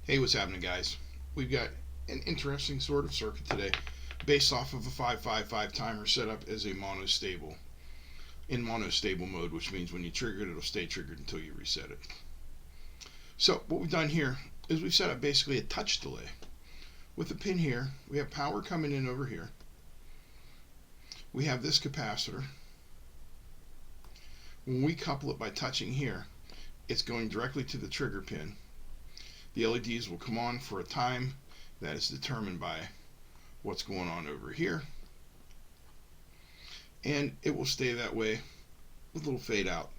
Hey, what's happening, guys? We've got an interesting sort of circuit today based off of a 555 timer set up as a monostable, in monostable mode, which means when you trigger it, it'll stay triggered until you reset it. So what we've done here is we've set up basically a touch delay. With the pin here, we have power coming in over here. We have this capacitor. When we couple it by touching here, it's going directly to the trigger pin. The LEDs will come on for a time that is determined by what's going on over here, and it will stay that way with a little fade out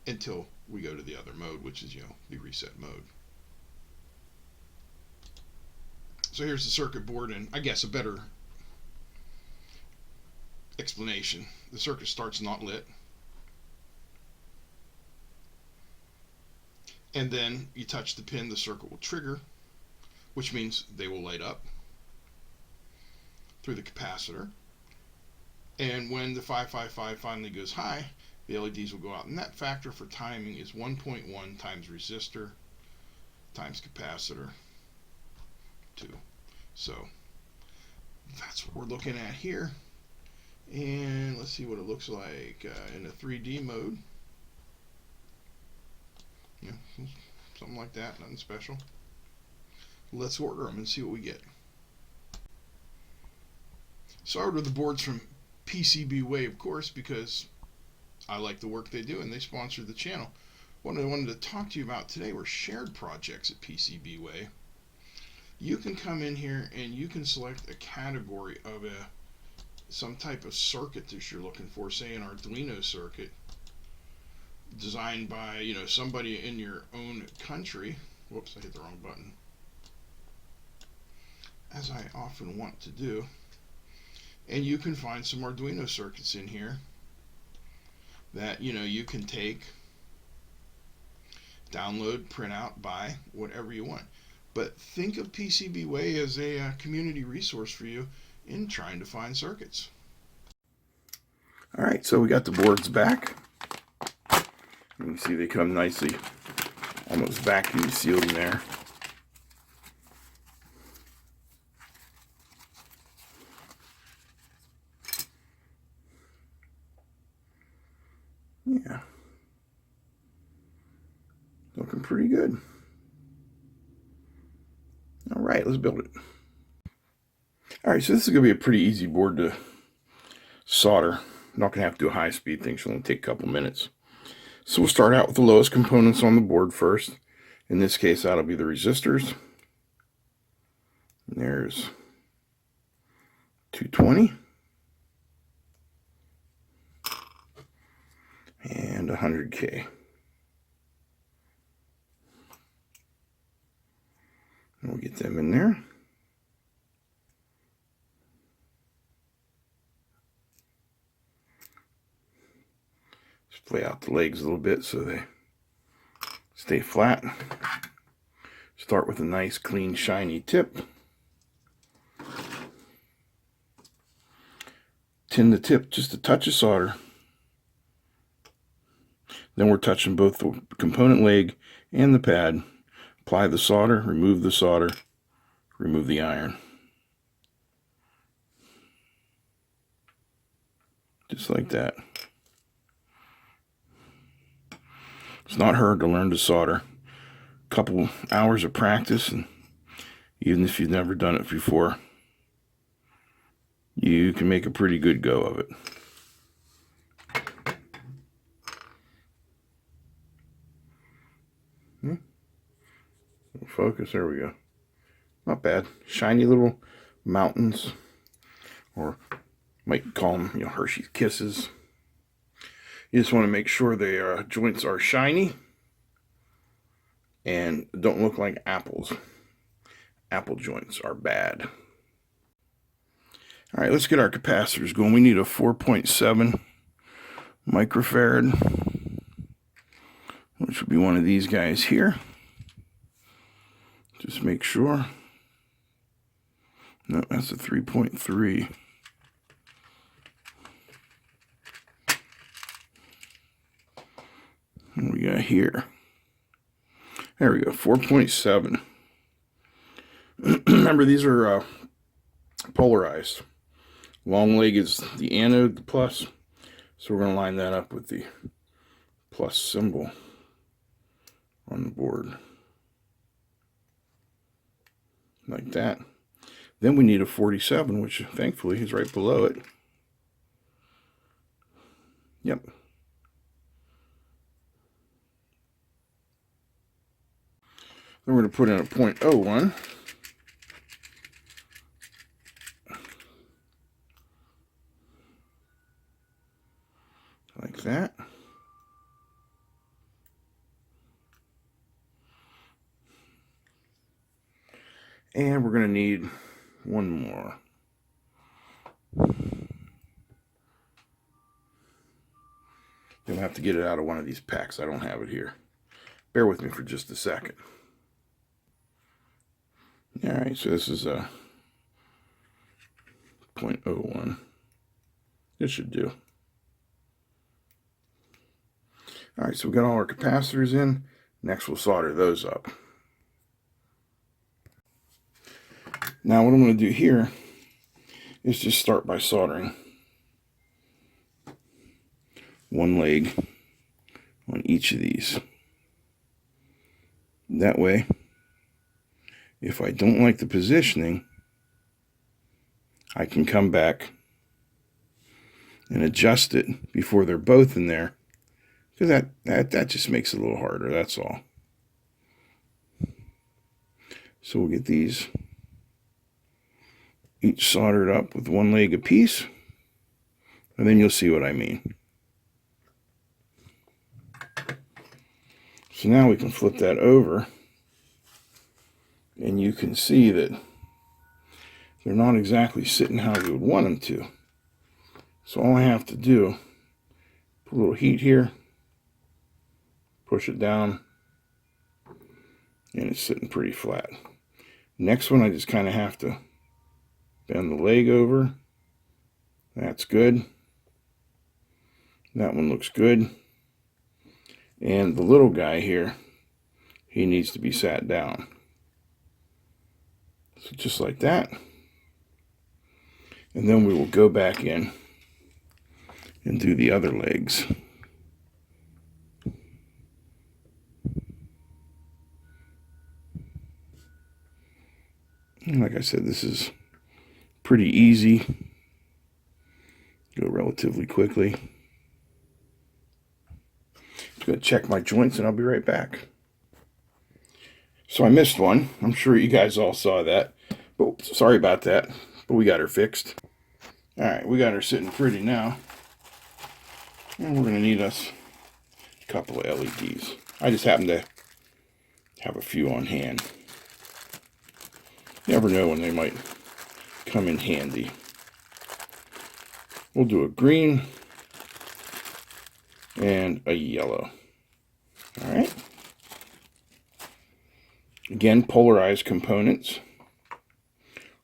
until we go to the other mode, which is the reset mode. So here's the circuit board, and I guess a better explanation: the circuit starts not lit, and then you touch the pin, the circuit will trigger, which means they will light up through the capacitor. And when the 555 finally goes high, the LEDs will go out. And that factor for timing is 1.1 times resistor times capacitor 2. So that's what we're looking at here. And let's see what it looks like in a 3D mode. Yeah, something like that, nothing special. Let's order them and see what we get. So I ordered the boards from PCBWay, of course, because I like the work they do and they sponsor the channel. What I wanted to talk to you about today were shared projects at PCBWay. You can come in here and you can select a category of some type of circuit that you're looking for, say an Arduino circuit, designed by somebody in your own country. Whoops, I hit the wrong button, as I often want to do. And you can find some Arduino circuits in here that you can take, download, print out, buy, whatever you want. But think of PCBWay as a community resource for you in trying to find circuits. Alright, so we got the boards back. You can see they come nicely, almost vacuum sealed in there. Yeah, looking pretty good. All right, let's build it. All right, so this is going to be a pretty easy board to solder. I'm not going to have to do a high-speed thing, so it'll only take a couple minutes. So we'll start out with the lowest components on the board first. In this case, that'll be the resistors. And there's 220 and 100K. And we'll get them in there. Just lay out the legs a little bit so they stay flat. Start with a nice, clean, shiny tip. Tin the tip just a touch of solder. Then we're touching both the component leg and the pad. Apply the solder, remove the iron. Just like that. It's not hard to learn to solder. A couple hours of practice, and even if you've never done it before, you can make a pretty good go of it. Focus, there we go. Not bad. Shiny little mountains, or might call them Hershey's Kisses. You just want to make sure the joints are shiny and don't look like apples. Apple joints are bad. All right, let's get our capacitors going. We need a 4.7 microfarad, which would be one of these guys here. Just make sure. No, that's a 3.3. What we got here? There we go, 4.7. remember, these are polarized. Long leg is the anode, the plus. So we're going to line that up with the plus symbol on the board. Like that. Then we need a 47, which thankfully is right below it. Yep. Then we're going to put in a 0.01. Like that. And we're going to need one more. You'll have to get it out of one of these packs. I don't have it here. Bear with me for just a second. Alright, so this is a 0.01. This should do. Alright, so we got all our capacitors in. Next we'll solder those up. Now what I'm going to do here is just start by soldering one leg on each of these. That way, if I don't like the positioning, I can come back and adjust it before they're both in there, because that just makes it a little harder, that's all. So we'll get these each soldered up with one leg apiece, and then you'll see what I mean. So now we can flip that over, and you can see that they're not exactly sitting how we would want them to. So all I have to do, put a little heat here, push it down, and it's sitting pretty flat. Next one, I just kind of have to bend the leg over. That's good. That one looks good. And the little guy here, he needs to be sat down. So just like that. And then we will go back in and do the other legs. And like I said, this is pretty easy. Go relatively quickly. I'm going to check my joints and I'll be right back. So I missed one. I'm sure you guys all saw that. But sorry about that. But we got her fixed. Alright, we got her sitting pretty now. And we're going to need us a couple of LEDs. I just happen to have a few on hand. You never know when they might come in handy. We'll do a green and a yellow. All right. Again, polarized components.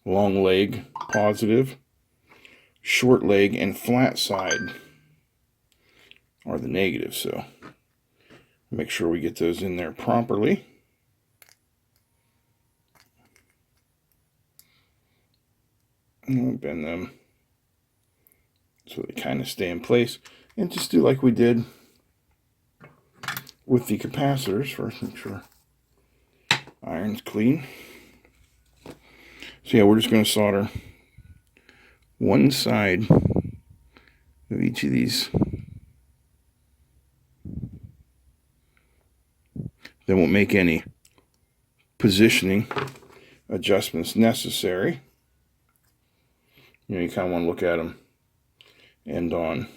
Long leg, positive. Short leg and flat side are the negative. So make sure we get those in there properly. And we'll bend them so they kind of stay in place. And just do like we did with the capacitors. First, make sure iron's clean. So yeah, we're just going to solder one side of each of these. Then we'll make any positioning adjustments necessary. You know, you kind of want to look at them end on.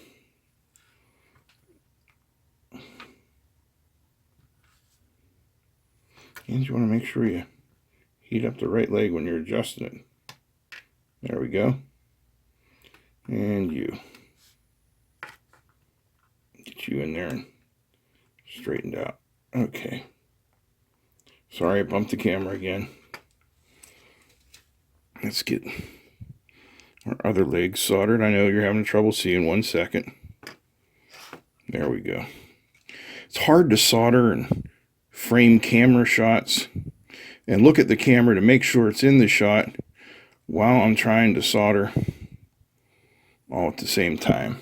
And you want to make sure you heat up the right leg when you're adjusting it. There we go. And you. Get you in there and straightened out. Okay. Sorry I bumped the camera again. Let's get our other leg soldered. I know you're having trouble seeing. 1 second. There we go. It's hard to solder and frame camera shots and look at the camera to make sure it's in the shot while I'm trying to solder all at the same time.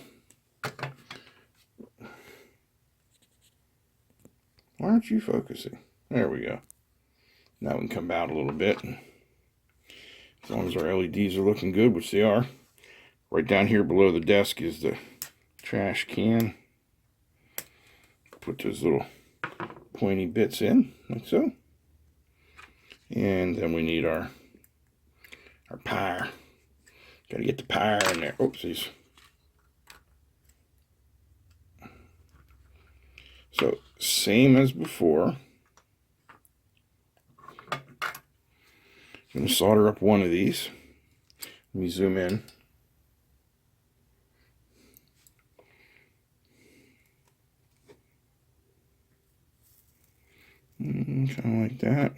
Why aren't you focusing? There we go. Now we can come out a little bit. As long as our LEDs are looking good, which they are. Right down here below the desk is the trash can. Put those little pointy bits in, like so. And then we need our power. Got to get the power in there. Oopsies. So, same as before. I'm going to solder up one of these. Let me zoom in. Kind of like that.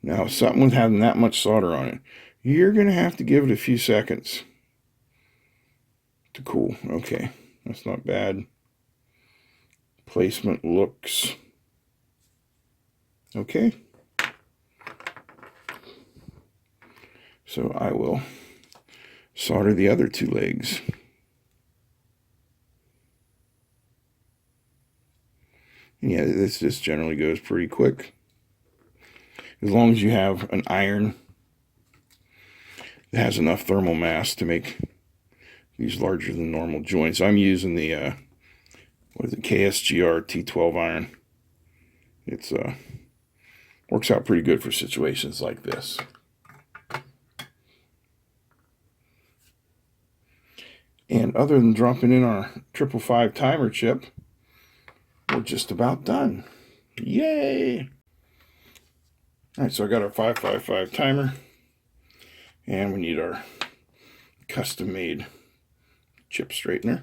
Now, something with having that much solder on it, you're going to have to give it a few seconds to cool. Okay, that's not bad. Placement looks okay. So I will solder the other two legs. And yeah, this just generally goes pretty quick. As long as you have an iron that has enough thermal mass to make these larger than normal joints. I'm using the what is it, KSGR T12 iron. It's works out pretty good for situations like this. And other than dropping in our 555 timer chip, we're just about done. Yay! Alright, so I got our 555 timer, and we need our custom-made chip straightener.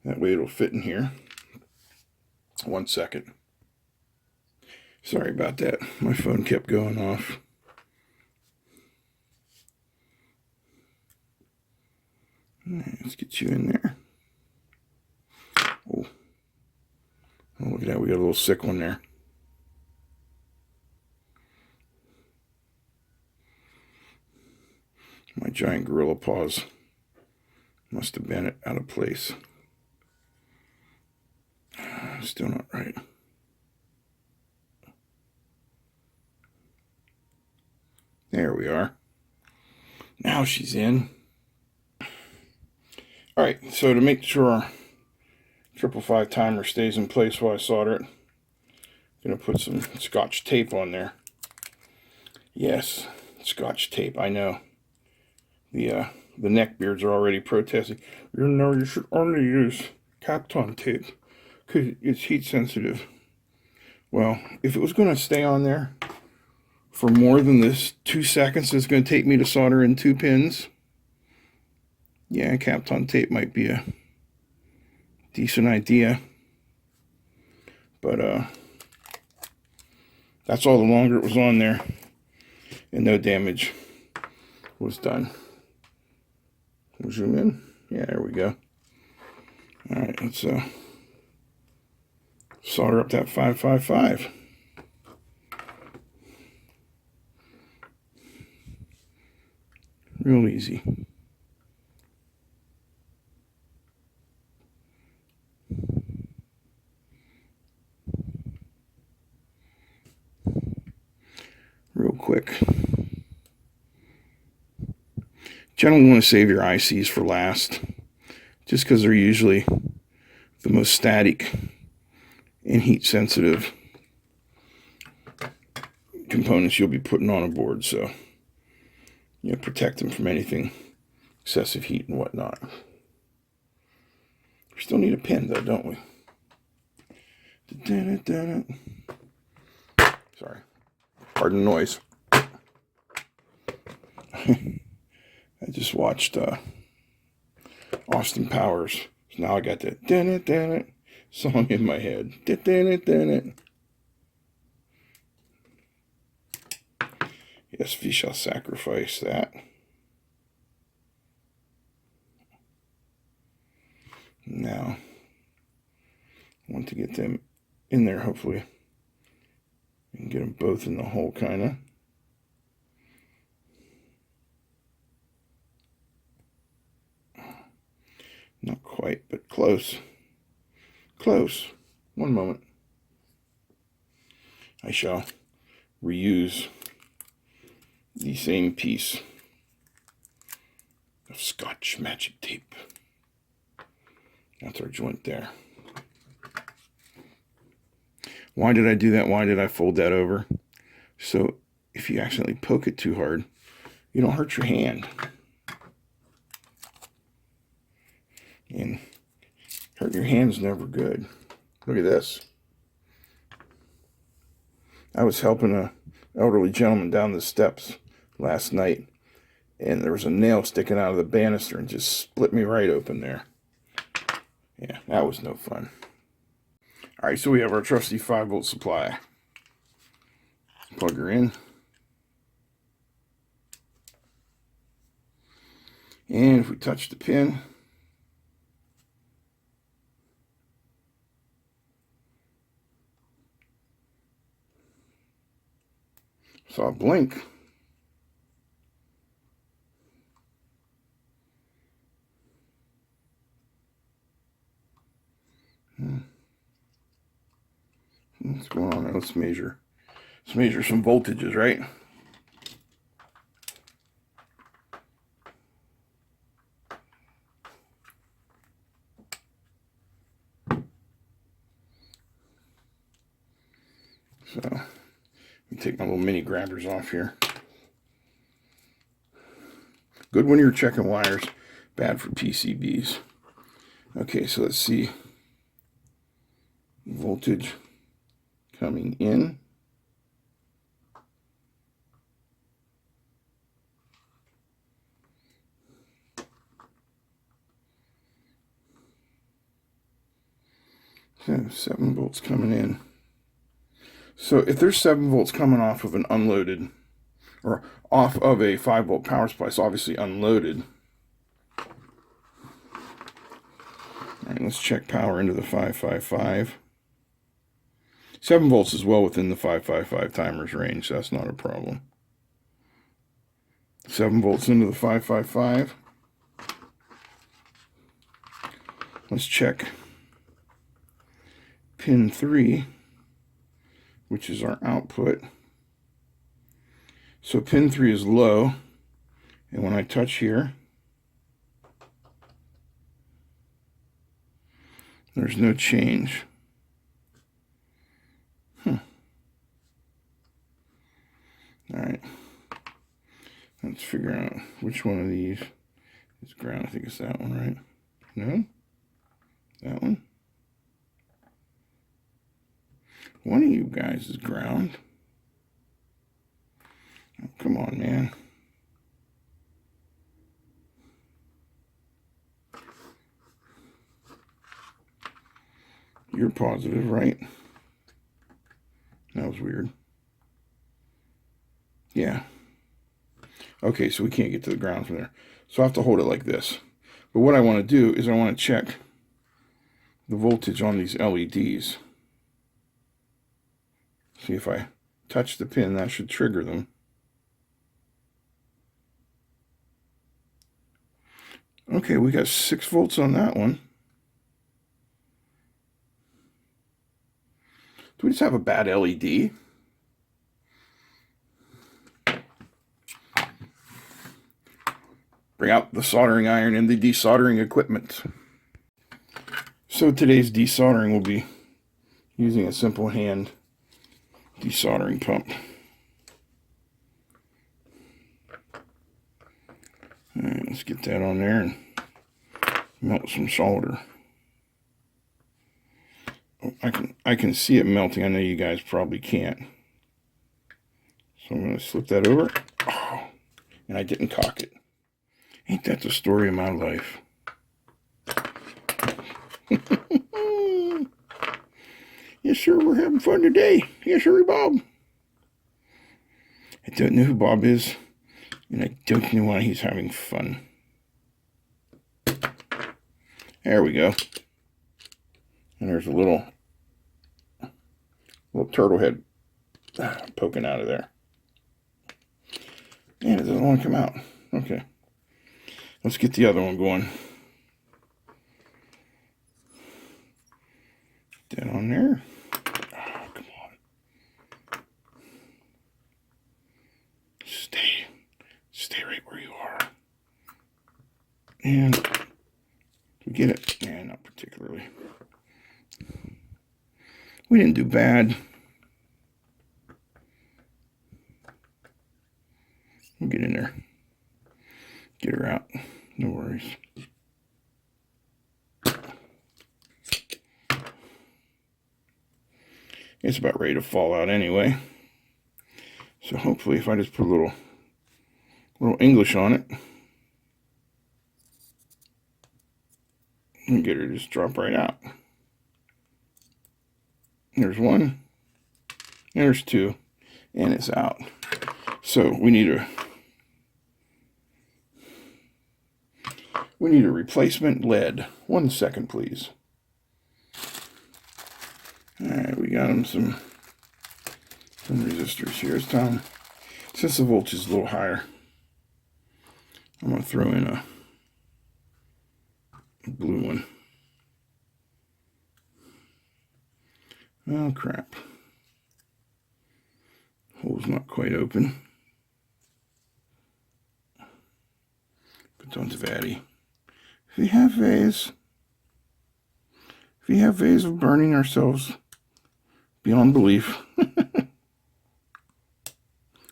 That way it'll fit in here. 1 second. Sorry about that. My phone kept going off. Right, let's get you in there. Oh, look at that. We got a little sick one there. My giant gorilla paws must have been out of place. Still not right. There we are. Now she's in. Alright, so to make sure our 555 timer stays in place while I solder it, I'm going to put some Scotch tape on there. Yes, Scotch tape, I know. The neck beards are already protesting. You know, you should only use Kapton tape because it's heat sensitive. Well, if it was going to stay on there for more than this 2 seconds it's going to take me to solder in 2 pins, yeah, Kapton tape might be a decent idea. But that's all the longer it was on there, and no damage was done. We'll zoom in. Yeah, there we go. Alright, let's solder up that 555. Real easy. Real quick. Generally want to save your ICs for last, just because they're usually the most static and heat sensitive components you'll be putting on a board, so you know, protect them from anything excessive heat and whatnot. We still need a pin though, don't we? Sorry, pardon the noise. I just watched Austin Powers, so now I got that song in my head. Yes, guess we shall sacrifice that. Now, I want to get them in there, hopefully. And get them both in the hole, kind of. Not quite, but close. Close. One moment. I shall reuse the same piece of Scotch magic tape. That's our joint there. Why did I do that? Why did I fold that over? So if you accidentally poke it too hard, you don't hurt your hand. And hurt your hand's never good. Look at this. I was helping an elderly gentleman down the steps last night, and there was a nail sticking out of the banister and just split me right open there. Yeah, that was no fun. All right, so we have our trusty 5-volt supply. Plug her in. And if we touch the pin, saw a blink. What's going on there? Let's measure some voltages, right? So, let me take my little mini grabbers off here. Good when you're checking wires, bad for PCBs. Okay, so let's see. Voltage coming in. So 7 volts coming in. So if there's 7 volts coming off of an unloaded, or off of a 5-volt power supply, it's obviously unloaded. All right, let's check power into the 555. 7 volts is well within the 555 timer's range, so that's not a problem. 7 volts into the 555. Let's check pin 3, which is our output. So pin 3 is low, and when I touch here, there's no change. All right, let's figure out which one of these is ground. I think it's that one, right? No? That one? One of you guys is ground. Oh, come on, man. You're positive, right? That was weird. Yeah. Okay, so we can't get to the ground from there. So I have to hold it like this. But what I want to do is I want to check the voltage on these LEDs. See, if I touch the pin, that should trigger them. Okay, we got 6 volts on that one. Do we just have a bad LED? Bring out the soldering iron and the desoldering equipment. So today's desoldering will be using a simple hand desoldering pump. All right, let's get that on there and melt some solder. Oh, I can see it melting. I know you guys probably can't. So I'm going to slip that over. Oh, and I didn't cock it. Ain't that the story of my life? Yes, sir, we're having fun today. Yes, sir, Bob. I don't know who Bob is, and I don't know why he's having fun. There we go. And there's a little turtle head poking out of there. And it doesn't want to come out. Okay. Let's get the other one going. That on there. Oh, come on. Stay right where you are. And we get it. Yeah, not particularly. We didn't do bad. We'll get in there. Get her out. No worries. It's about ready to fall out anyway. So hopefully if I just put a little English on it, and get her to just drop right out. There's one. There's two. And it's out. So we need a replacement lead. 1 second, please. Alright, we got him some resistors here. It's time, since the voltage is a little higher, I'm going to throw in a blue one. Oh crap. Hole's not quite open. Put on Zvaddy. If we have ways of burning ourselves beyond belief.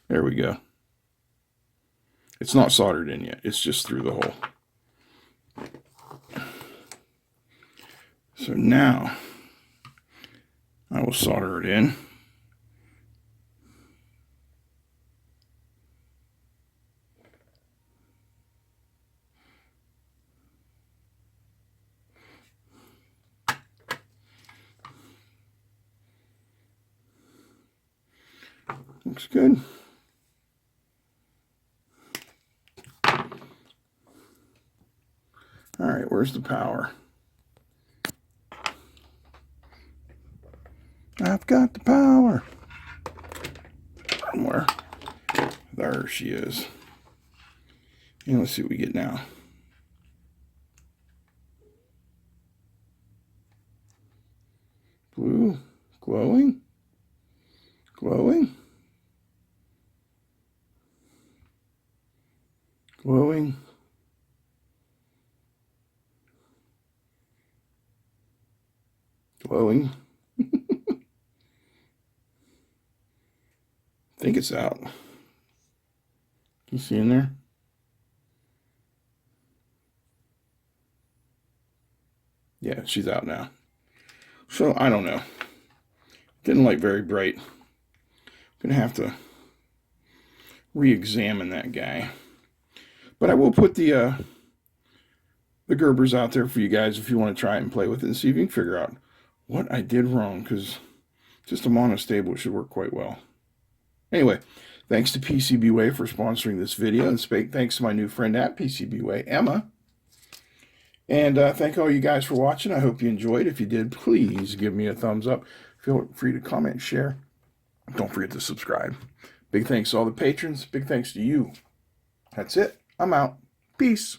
There we go. It's not soldered in yet. It's just through the hole. So now I will solder it in. Looks good. All right, where's the power? I've got the power. Somewhere. There she is. And let's see what we get now. Blue, glowing, glowing, glowing. Glowing. I think it's out. You see in there? Yeah, she's out now. So, I don't know. Didn't like very bright. Gonna have to re-examine that guy. But I will put the Gerbers out there for you guys if you want to try it and play with it and see if you can figure out what I did wrong, because just a monostable should work quite well. Anyway, thanks to PCBWay for sponsoring this video, and thanks to my new friend at PCBWay, Emma. And thank all you guys for watching. I hope you enjoyed. If you did, please give me a thumbs up. Feel free to comment, share. Don't forget to subscribe. Big thanks to all the patrons. Big thanks to you. That's it. I'm out. Peace.